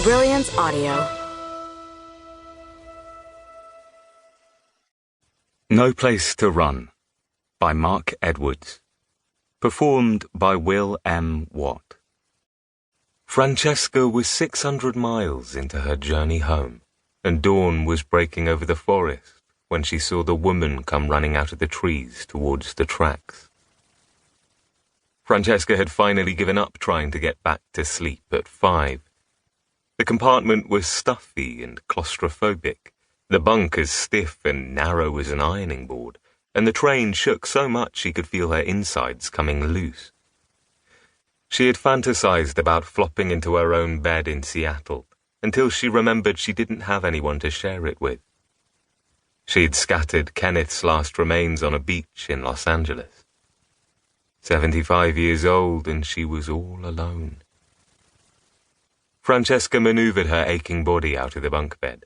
Brilliance Audio. No Place to Run by Mark Edwards. Performed by Will M. Watt. Francesca was 600 miles into her journey home, and dawn was breaking over the forest when she saw the woman come running out of the trees towards the tracks. Francesca had finally given up trying to get back to sleep at 5. The compartment was stuffy and claustrophobic, the bunk as stiff and narrow as an ironing board, and the train shook so much she could feel her insides coming loose. She had fantasized about flopping into her own bed in Seattle, until she remembered she didn't have anyone to share it with. She had scattered Kenneth's last remains on a beach in Los Angeles. 75 years old, and she was all alone. Francesca maneuvered her aching body out of the bunk bed.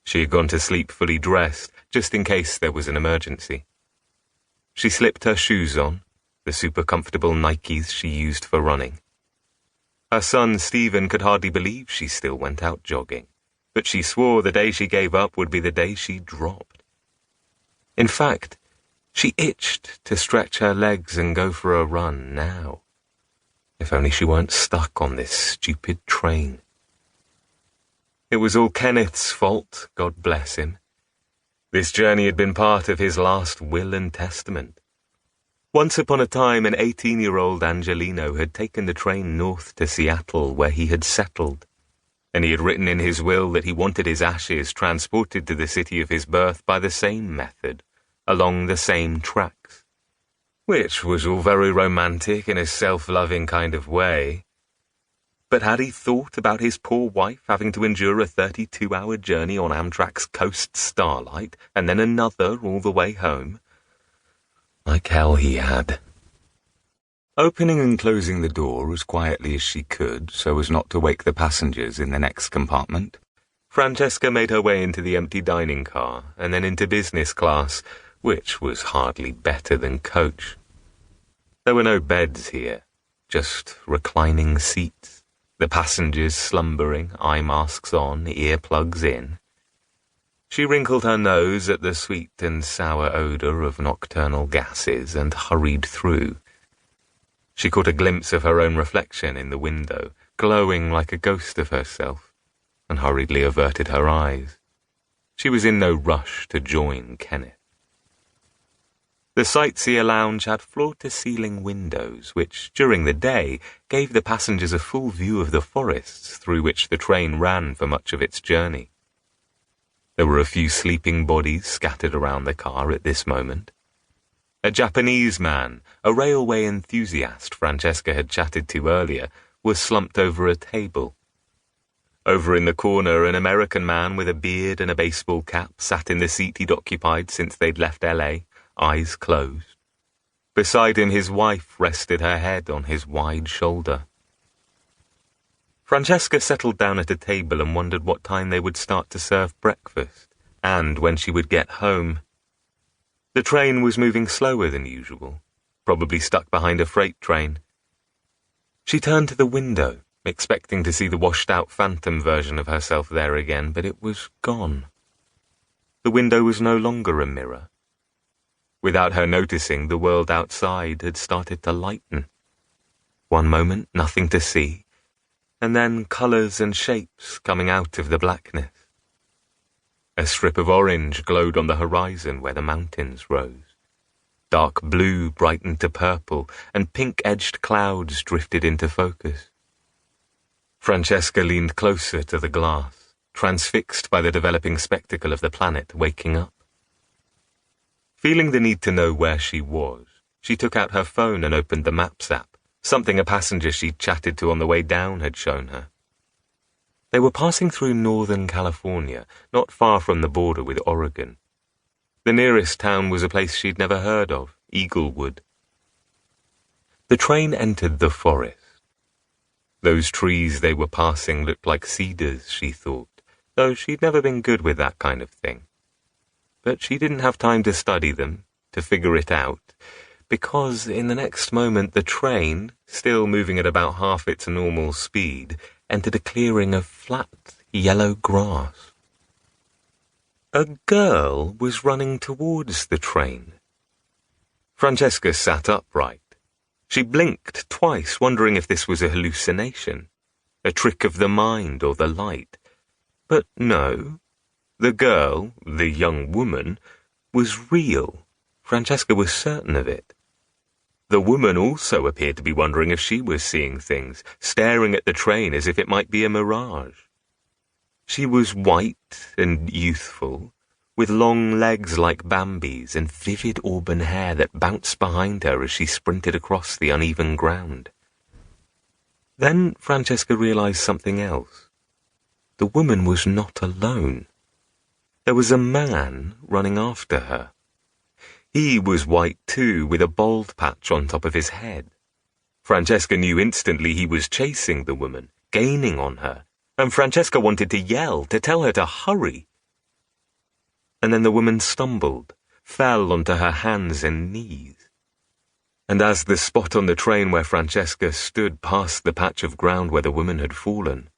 She had gone to sleep fully dressed, just in case there was an emergency. She slipped her shoes on, the super comfortable Nikes she used for running. Her son Stephen could hardly believe she still went out jogging, but she swore the day she gave up would be the day she dropped. In fact, she itched to stretch her legs and go for a run now. If only she weren't stuck on this stupid train. It was all Kenneth's fault, God bless him. This journey had been part of his last will and testament. Once upon a time, an 18-year-old Angelino had taken the train north to Seattle, where he had settled, and he had written in his will that he wanted his ashes transported to the city of his birth by the same method, along the same tracks, which was all very romantic in a self-loving kind of way. But had he thought about his poor wife having to endure a 32-hour journey on Amtrak's Coast Starlight, and then another all the way home? Like hell he had. Opening and closing the door as quietly as she could so as not to wake the passengers in the next compartment, Francesca made her way into the empty dining car and then into business class, which was hardly better than coach. There were no beds here, just reclining seats, the passengers slumbering, eye masks on, earplugs in. She wrinkled her nose at the sweet and sour odour of nocturnal gases and hurried through. She caught a glimpse of her own reflection in the window, glowing like a ghost of herself, and hurriedly averted her eyes. She was in no rush to join Kenneth. The sightseer lounge had floor-to-ceiling windows, which, during the day, gave the passengers a full view of the forests through which the train ran for much of its journey. There were a few sleeping bodies scattered around the car at this moment. A Japanese man, a railway enthusiast Francesca had chatted to earlier, was slumped over a table. Over in the corner, an American man with a beard and a baseball cap sat in the seat he'd occupied since they'd left L.A., eyes closed. Beside him, his wife rested her head on his wide shoulder. Francesca settled down at a table and wondered what time they would start to serve breakfast, and when she would get home. The train was moving slower than usual, probably stuck behind a freight train. She turned to the window, expecting to see the washed-out phantom version of herself there again, but it was gone. The window was no longer a mirror. Without her noticing, the world outside had started to lighten. One moment, nothing to see, and then colours and shapes coming out of the blackness. A strip of orange glowed on the horizon where the mountains rose. Dark blue brightened to purple, and pink-edged clouds drifted into focus. Francesca leaned closer to the glass, transfixed by the developing spectacle of the planet waking up. Feeling the need to know where she was, she took out her phone and opened the Maps app, something a passenger she'd chatted to on the way down had shown her. They were passing through northern California, not far from the border with Oregon. The nearest town was a place she'd never heard of, Eaglewood. The train entered the forest. Those trees they were passing looked like cedars, she thought, though she'd never been good with that kind of thing. But she didn't have time to study them, to figure it out, because in the next moment the train, still moving at about half its normal speed, entered a clearing of flat, yellow grass. A girl was running towards the train. Francesca sat upright. She blinked twice, wondering if this was a hallucination, a trick of the mind or the light. But no, the girl, the young woman, was real. Francesca was certain of it. The woman also appeared to be wondering if she was seeing things, staring at the train as if it might be a mirage. She was white and youthful, with long legs like Bambi's and vivid auburn hair that bounced behind her as she sprinted across the uneven ground. Then Francesca realized something else. The woman was not alone. There was a man running after her. He was white too, with a bald patch on top of his head. Francesca knew instantly he was chasing the woman, gaining on her, and Francesca wanted to yell, to tell her to hurry. And then the woman stumbled, fell onto her hands and knees. And as the spot on the train where Francesca stood passed the patch of ground where the woman had fallen,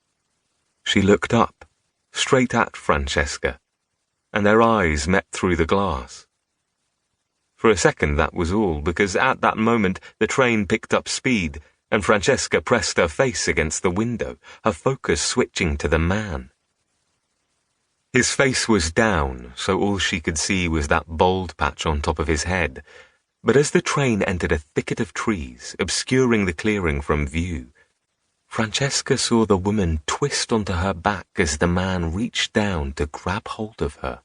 she looked up, straight at Francesca, and their eyes met through the glass. For a second that was all, because at that moment the train picked up speed, and Francesca pressed her face against the window, her focus switching to the man. His face was down, so all she could see was that bald patch on top of his head. But as the train entered a thicket of trees, obscuring the clearing from view, Francesca saw the woman twist onto her back as the man reached down to grab hold of her.